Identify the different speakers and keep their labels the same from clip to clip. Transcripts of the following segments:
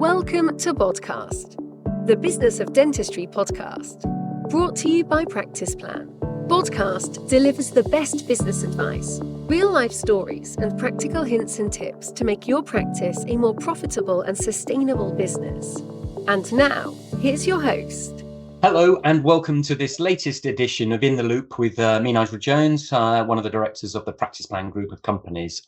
Speaker 1: Welcome to Podcast, the Business of Dentistry podcast, brought to you by Practice Plan. Podcast delivers the best business advice, real-life stories, and practical hints and tips to make your practice a more profitable and sustainable business. And now, here's your host.
Speaker 2: Hello and welcome to this latest edition of In the Loop with me, Nigel Jones, one of the directors of the Practice Plan group of companies.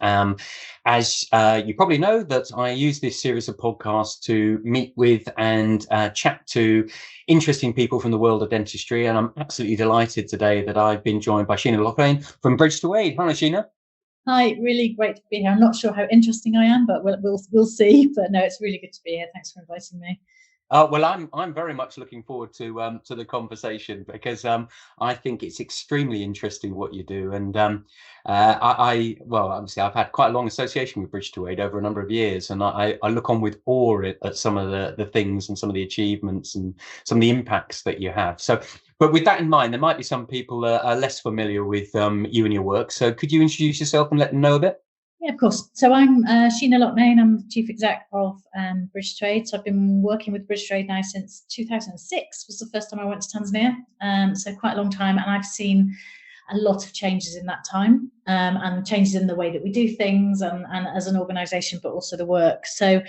Speaker 2: As you probably know, that I use this series of podcasts to meet with and chat to interesting people from the world of dentistry. And I'm absolutely delighted today that I've been joined by Shaenna Loughnane from Bridge to Aid. Hi, Shaenna.
Speaker 3: Hi, really great to be here. I'm not sure how interesting I am, but we'll see. But no, it's really good to be here. Thanks for inviting me.
Speaker 2: Well, I'm very much looking forward to the conversation because I think it's extremely interesting what you do, and obviously I've had quite a long association with Bridge to Aid over a number of years, and I look on with awe at some of the things and some of the achievements and some of the impacts that you have. So, but with that in mind, there might be some people are less familiar with you and your work. So, could you introduce yourself and let them know a bit?
Speaker 3: Yeah, of course. So I'm Shaenna Loughnane. I'm Chief Exec of Bridge to Aid. So I've been working with Bridge to Aid now since 2006 was the first time I went to Tanzania. So quite a long time. And I've seen a lot of changes in that time and changes in the way that we do things and as an organisation, but also the work. So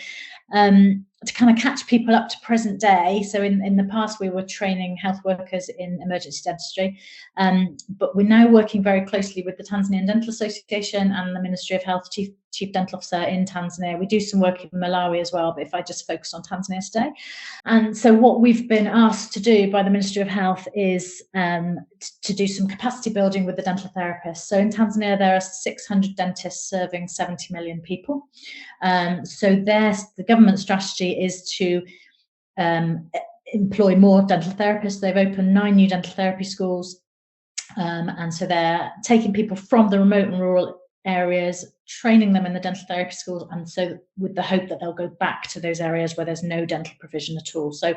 Speaker 3: to kind of catch people up to present day. So in the past, we were training health workers in emergency dentistry, but we're now working very closely with the Tanzanian Dental Association and the Ministry of Health Chief Dental Officer in Tanzania. We do some work in Malawi as well, but if I just focus on Tanzania today. And so what we've been asked to do by the Ministry of Health is to do some capacity building with the dental therapists. So in Tanzania, there are 600 dentists serving 70 million people. So the government strategy is to employ more dental therapists. They've opened 9 new dental therapy schools. And so they're taking people from the remote and rural areas, training them in the dental therapy schools, and so with the hope that they'll go back to those areas where there's no dental provision at all. So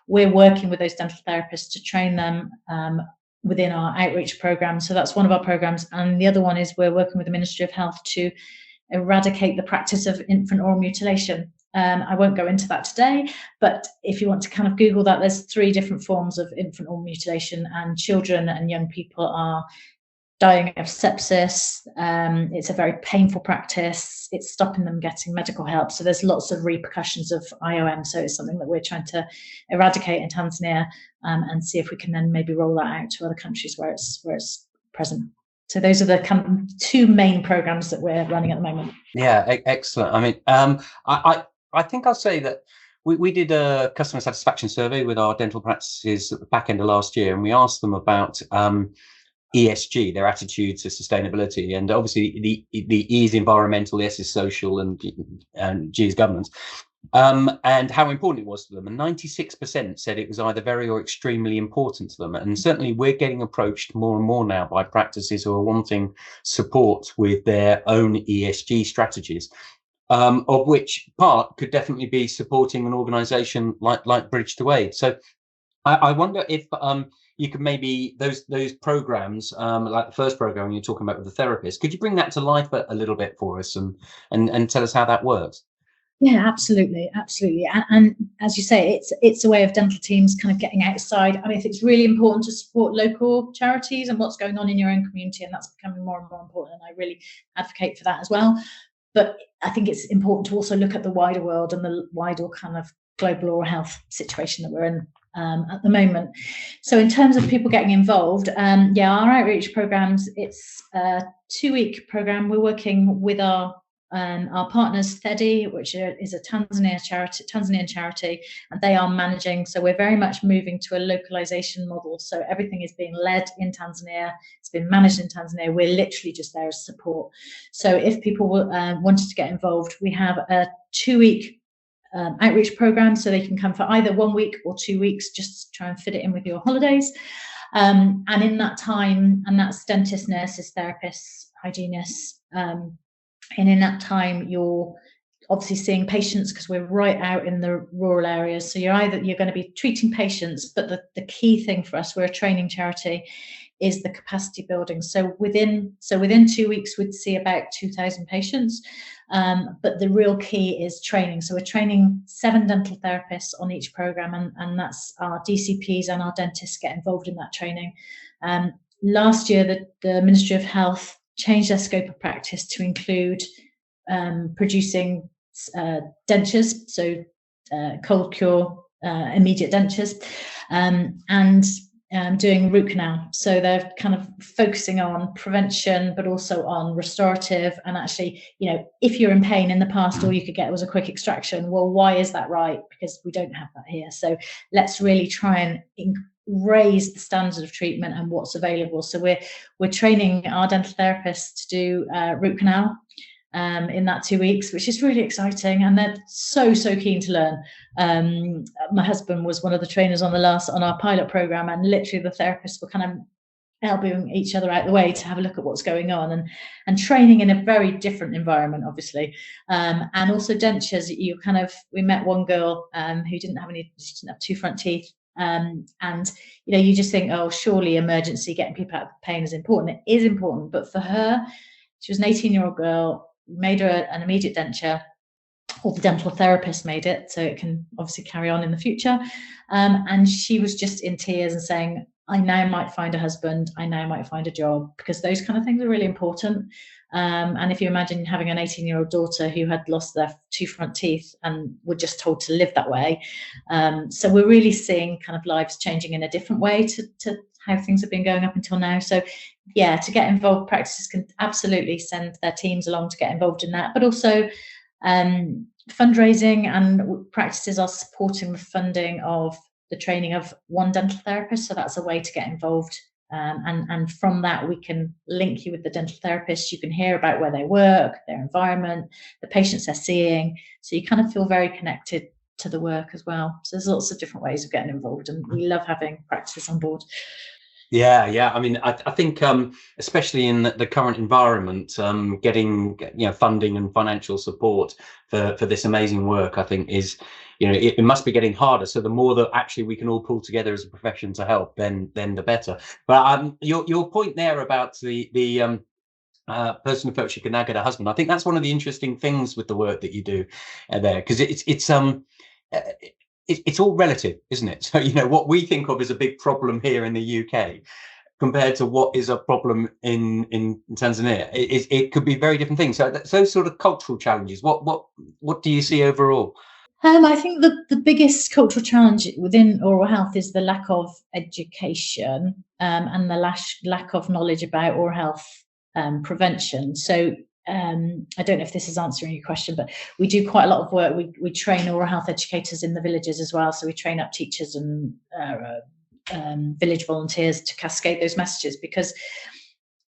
Speaker 3: we're working with those dental therapists to train them within our outreach program. So that's one of our programs. And the other one is we're working with the Ministry of Health to eradicate the practice of infant oral mutilation. I won't go into that today, but if you want to kind of Google that, there's 3 different forms of infant oral mutilation, and children and young people are dying of sepsis. It's a very painful practice. It's stopping them getting medical help. So there's lots of repercussions of IOM. So it's something that we're trying to eradicate in Tanzania and see if we can then maybe roll that out to other countries where it's present. So those are the 2 main programs that we're running at the moment.
Speaker 2: Yeah, excellent. I mean, I think I'll say that we did a customer satisfaction survey with our dental practices at the back end of last year, and we asked them about ESG, their attitude to sustainability, and obviously the E is environmental, the S is social, and G is governance, and how important it was to them. And 96% said it was either very or extremely important to them. And certainly we're getting approached more and more now by practices who are wanting support with their own ESG strategies, of which part could definitely be supporting an organisation like Bridge to Aid. So I wonder if you could maybe those programs, like the first program you're talking about with the therapist, could you bring that to life a little bit for us and tell us how that works?
Speaker 3: Yeah, absolutely. And as you say, it's a way of dental teams kind of getting outside. I mean, it's really important to support local charities and what's going on in your own community, and that's becoming more and more important. And I really advocate for that as well. But I think it's important to also look at the wider world and the wider kind of global oral health situation that we're in at the moment. So in terms of people getting involved, our outreach programs, it's a 2-week program. We're working with our partners, THEDI, which is a Tanzanian charity, and they are managing. So we're very much moving to a localization model. So everything is being led in Tanzania. It's been managed in Tanzania. We're literally just there as support. So if people wanted to get involved, we have a 2-week outreach program, so they can come for either 1 week or 2 weeks, just try and fit it in with your holidays. And in that time, and that's dentists, nurses, therapists, hygienists, and in that time, you're obviously seeing patients because we're right out in the rural areas. So you're going to be treating patients, but the key thing for us, we're a training charity, is the capacity building. So within 2 weeks, we'd see about 2,000 patients. But the real key is training. So we're training 7 dental therapists on each program, and that's our DCPs and our dentists get involved in that training. Last year, the Ministry of Health changed their scope of practice to include producing dentures, so cold cure, immediate dentures, and doing root canal. So they're kind of focusing on prevention, but also on restorative. And actually, if you're in pain in the past, all you could get was a quick extraction. Well, why is that right? Because we don't have that here. So let's really try and raise the standard of treatment and what's available. So we're training our dental therapists to do root canal in that 2 weeks, which is really exciting, and they're so keen to learn. My husband was one of the trainers on our pilot program, and literally the therapists were kind of elbowing each other out the way to have a look at what's going on, and training in a very different environment, obviously. And also dentures, we met one girl who didn't have 2 front teeth. And you just think, oh, surely emergency, getting people out of pain is important. It is important, but for her, she was an 18-year-old girl. We made her an immediate denture, or the dental therapist made it, so it can obviously carry on in the future. And she was just in tears and saying, I now might find a husband, I now might find a job, because those kind of things are really important. And if you imagine having an 18-year-old daughter who had lost their 2 front teeth and were just told to live that way. So we're really seeing kind of lives changing in a different way to how things have been going up until now. So yeah, to get involved, practices can absolutely send their teams along to get involved in that, but also fundraising, and practices are supporting the funding of the training of one dental therapist. So that's a way to get involved. And from that, we can link you with the dental therapist. You can hear about where they work, their environment, the patients they're seeing. So you kind of feel very connected to the work as well. So there's lots of different ways of getting involved, and we love having practices on board.
Speaker 2: Yeah. I mean, I think especially in the current environment, getting funding and financial support for this amazing work, I think is, it must be getting harder. So the more that actually we can all pull together as a profession to help, then the better. But your point there about the person who felt she could now get a husband, I think that's one of the interesting things with the work that you do there, because it's all relative, isn't it? So, what we think of as a big problem here in the UK compared to what is a problem in Tanzania, it could be very different things. So those sort of cultural challenges, what do you see overall?
Speaker 3: I think the biggest cultural challenge within oral health is the lack of education and the lack of knowledge about oral health prevention. So I don't know if this is answering your question, but we do quite a lot of work. We train oral health educators in the villages as well. So we train up teachers and village volunteers to cascade those messages, because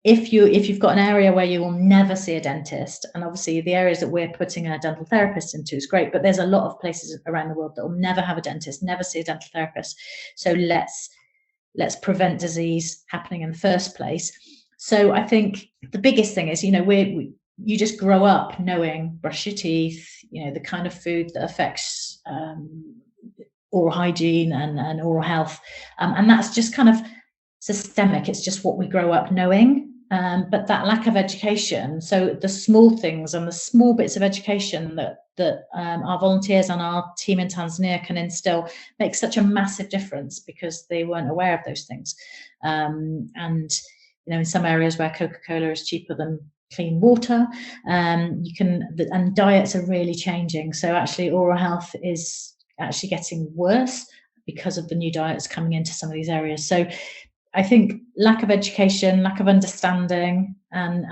Speaker 3: if you've got an area where you will never see a dentist, and obviously the areas that we're putting a dental therapist into is great, but there's a lot of places around the world that will never have a dentist, never see a dental therapist. So let's prevent disease happening in the first place. So I think the biggest thing is, you just grow up knowing, brush your teeth, the kind of food that affects oral hygiene and oral health. And that's just kind of systemic. It's just what we grow up knowing. But that lack of education, so the small things and the small bits of education that our volunteers and our team in Tanzania can instill makes such a massive difference, because they weren't aware of those things. And in some areas where Coca-Cola is cheaper than clean water, and diets are really changing. So actually oral health is actually getting worse because of the new diets coming into some of these areas. So I think lack of education, lack of understanding, and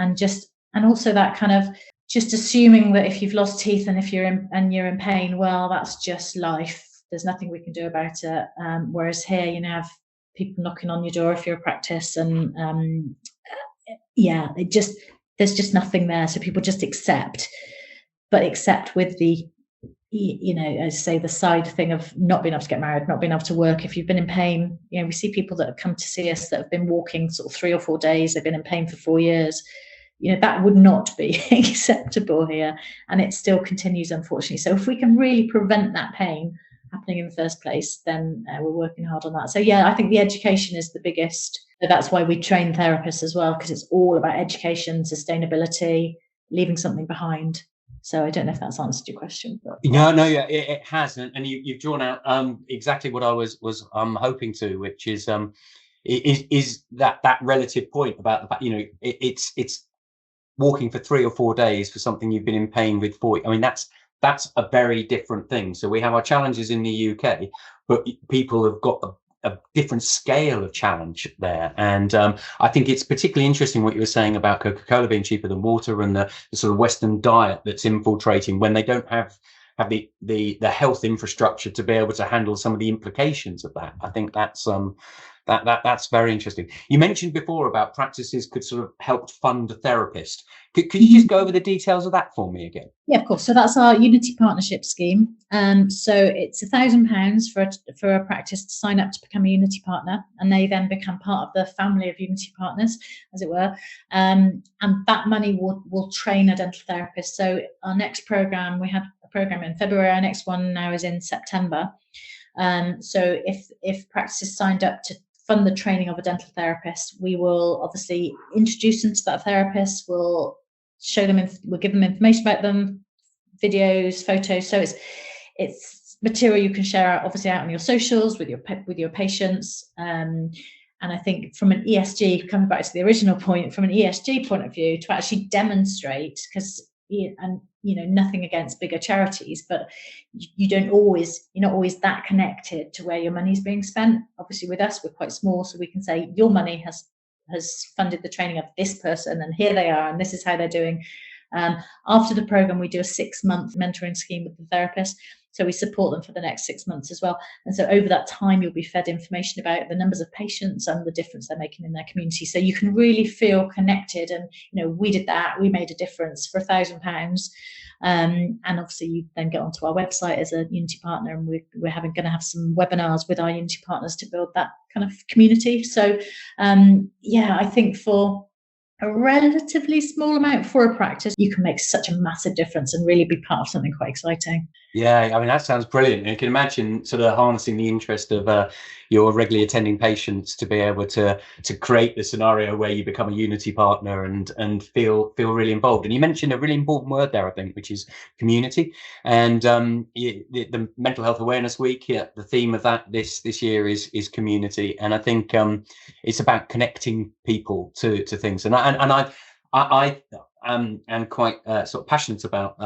Speaker 3: also that kind of just assuming that if you've lost teeth and if you're in pain, well, that's just life. There's nothing we can do about it. Whereas here, you have people knocking on your door if you're a practice, and there's just nothing there. So people just accept with the, as I say, the side thing of not being able to get married, not being able to work. If you've been in pain, we see people that have come to see us that have been walking sort of 3 or 4 days. They've been in pain for 4 years. That would not be acceptable here. And it still continues, unfortunately. So if we can really prevent that pain happening in the first place, then we're working hard on that. So yeah, I think the education is the biggest. That's why we train therapists as well, because it's all about education, sustainability, leaving something behind. So I don't know if that's answered your question, but
Speaker 2: no, yeah, it has, and you've drawn out exactly what I was hoping to, which is that relative point about the fact, it's walking for 3 or 4 days for something you've been in pain with for. I mean, that's a very different thing. So we have our challenges in the UK, but people have got a different scale of challenge there. And I think it's particularly interesting what you were saying about Coca-Cola being cheaper than water, and the sort of Western diet that's infiltrating when they don't have the health infrastructure to be able to handle some of the implications of that. I think that's that's very interesting. You mentioned before about practices could sort of help fund a therapist. Could you just go over the details of that for me again?
Speaker 3: Yeah, of course. So that's our Unity Partnership scheme. So it's £1,000 for a practice to sign up to become a Unity partner, and they then become part of the family of Unity partners, as it were. And that money will train a dental therapist. So our next program, we had a program in February. Our next one now is in September. So if practices signed up to fund the training of a dental therapist, we will obviously introduce them to that therapist. We'll show them, we'll give them information about them, videos, photos. So it's material you can share out, obviously, out on your socials with your patients. And I think from an ESG, coming back to the original point, from an ESG point of view, to actually demonstrate, because nothing against bigger charities, but you're not always that connected to where your money's being spent. Obviously, with us, we're quite small, so we can say your money has funded the training of this person, and here they are, and this is how they're doing. After the program, we do a 6-month mentoring scheme with the therapist. So we support them for the next 6 months as well. And so over that time, you'll be fed information about the numbers of patients and the difference they're making in their community. So you can really feel connected. And, we did that. We made a difference for £1,000. And obviously, you then get onto our website as a Unity partner, and we're going to have some webinars with our Unity partners to build that kind of community. So, I think for a relatively small amount for a practice, you can make such a massive difference and really be part of something quite exciting.
Speaker 2: Yeah, I mean, that sounds brilliant. You can imagine sort of harnessing the interest of your regularly attending patients to be able to create the scenario where you become a Unity partner and feel really involved. And you mentioned a really important word there, I think, which is community. And the Mental Health Awareness Week, the theme of that this year is community. And I think it's about connecting people to things. And I am quite sort of passionate about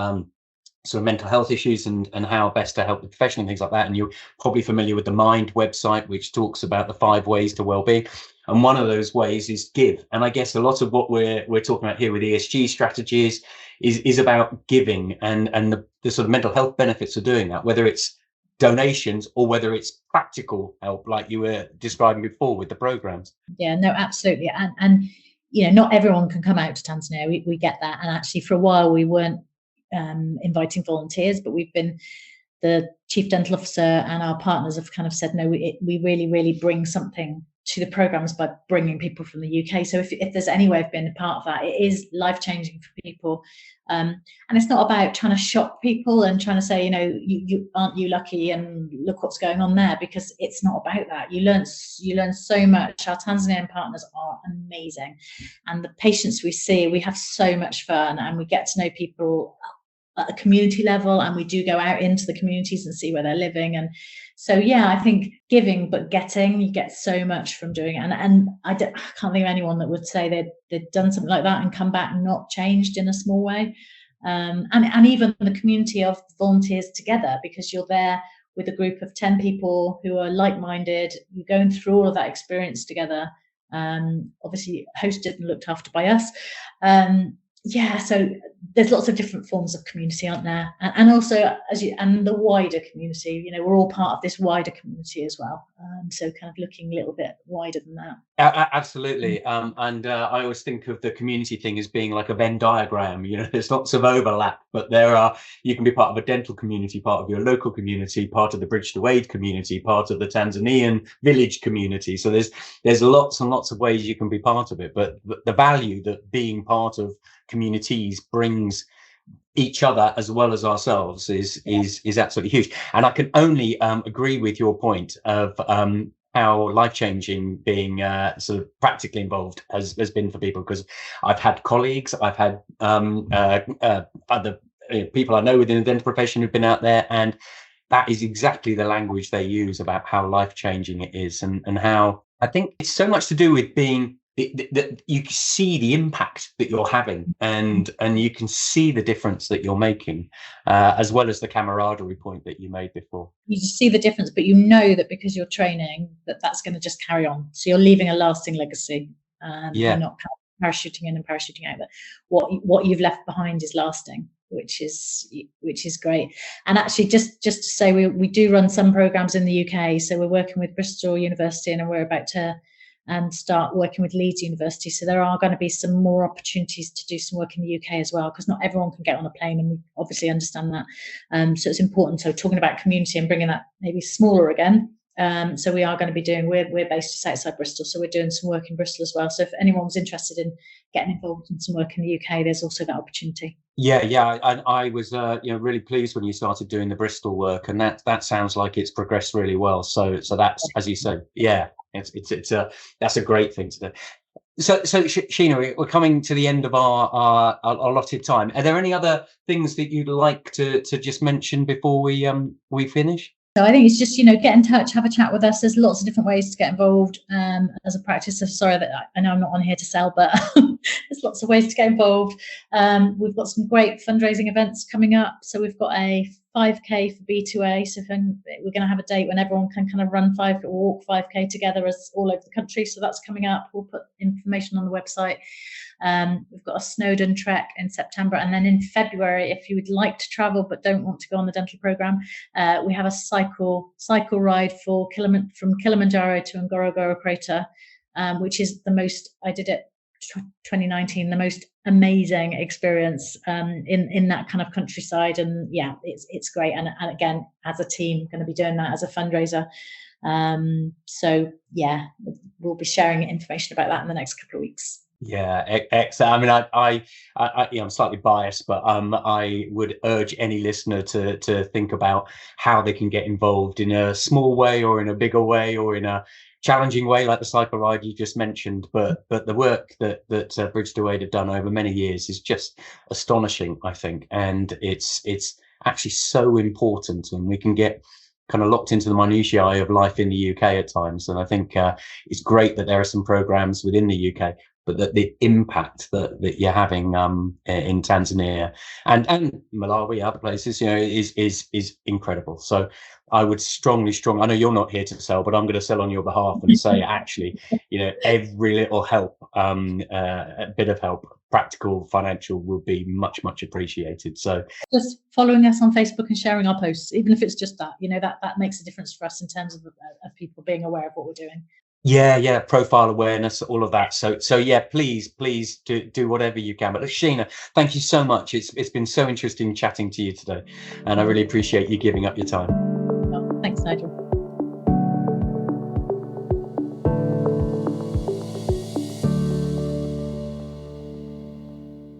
Speaker 2: sort of mental health issues and how best to help the profession and things like that. And you're probably familiar with the Mind website, which talks about the 5 ways to well-being. And one of those ways is give. And I guess a lot of what we're talking about here with ESG strategies is about giving and the sort of mental health benefits of doing that, whether it's donations or whether it's practical help, like you were describing before with the programs.
Speaker 3: Yeah, no, absolutely. And not everyone can come out to Tanzania. We get that. And actually, for a while, we weren't inviting volunteers, but we've been, the chief dental officer and our partners have kind of said, no, we really, really bring something to the programs by bringing people from the UK. So if there's any way of being a part of that, it is life-changing for people. And it's not about trying to shock people and trying to say, you aren't you lucky and look what's going on there, because it's not about that. You learn so much. Our Tanzanian partners are amazing, and the patients we see, we have so much fun, and we get to know people at a community level, and we do go out into the communities and see where they're living. And so, I think giving but getting, you get so much from doing it. And I can't think of anyone that would say they'd done something like that and come back not changed in a small way. And even the community of volunteers together, because you're there with a group of 10 people who are like-minded, you're going through all of that experience together, obviously hosted and looked after by us. So there's lots of different forms of community, aren't there? And also, and the wider community, we're all part of this wider community as well. So kind of looking a little bit wider than that.
Speaker 2: Absolutely. And I always think of the community thing as being like a Venn diagram. There's lots of overlap, but you can be part of a dental community, part of your local community, part of the Bridge to Aid community, part of the Tanzanian village community. So there's lots and lots of ways you can be part of it. But the value that being part of communities brings each other as well as ourselves is absolutely huge. And I can only agree with your point of how life-changing being sort of practically involved has been for people, because I've had colleagues, I've had other people I know within the dental profession who've been out there, and that is exactly the language they use about how life-changing it is, and how I think it's so much to do with being that you see the impact that you're having, and you can see the difference that you're making, as well as the camaraderie point that you made before.
Speaker 3: You just see the difference, but you know that because you're training, that's going to just carry on. So you're leaving a lasting legacy. You're not parachuting in and parachuting out. But what you've left behind is lasting, which is great. And actually, just to say, we do run some programs in the UK. So we're working with Bristol University, and we're about to start working with Leeds University. So there are going to be some more opportunities to do some work in the UK as well, because not everyone can get on a plane, and we obviously understand that. So it's important. So talking about community and bringing that maybe smaller again. So we are going to be doing, we're based just outside Bristol, so we're doing some work in Bristol as well. So if anyone was interested in getting involved in some work in the UK, there's also that opportunity.
Speaker 2: Yeah. I was really pleased when you started doing the Bristol work, and that sounds like it's progressed really well. So that's, as you say, it's that's a great thing to do. So Shaenna, we're coming to the end of our allotted time. Are there any other things that you'd like to just mention before we finish?
Speaker 3: So I think it's just, get in touch, have a chat with us. There's lots of different ways to get involved as a practice. Sorry that I know I'm not on here to sell, but there's lots of ways to get involved. We've got some great fundraising events coming up. So we've got a 5K for B2A. So we're going to have a date when everyone can kind of run or walk 5K together as all over the country. So that's coming up. We'll put information on the website. We've got a Snowdon trek in September, and then in February, if you would like to travel but don't want to go on the dental program, we have a cycle ride from Kilimanjaro to Ngorongoro Crater, which is I did it 2019, the most amazing experience in that kind of countryside, and it's great. And again, as a team, going to be doing that as a fundraiser. So we'll be sharing information about that in the next couple of weeks.
Speaker 2: Yeah, excellent. I mean, I'm slightly biased, but I would urge any listener to think about how they can get involved in a small way, or in a bigger way, or in a challenging way, like the cycle ride you just mentioned. But the work that Bridge to Aid have done over many years is just astonishing, I think, and it's actually so important, and we can get kind of locked into the minutiae of life in the UK at times. And I think it's great that there are some programs within the UK, but that the impact that you're having in Tanzania and Malawi, other places, is incredible. So I would strongly, I know you're not here to sell, but I'm going to sell on your behalf and say, actually, every little help, a bit of help, practical, financial, will be much, much appreciated. So
Speaker 3: just following us on Facebook and sharing our posts, even if it's just that, that makes a difference for us in terms of people being aware of what we're doing.
Speaker 2: Yeah, profile awareness, all of that. So yeah, please do whatever you can. But Shaenna, thank you so much. It's been so interesting chatting to you today, and I really appreciate you giving up your time.
Speaker 3: Thanks, Nigel.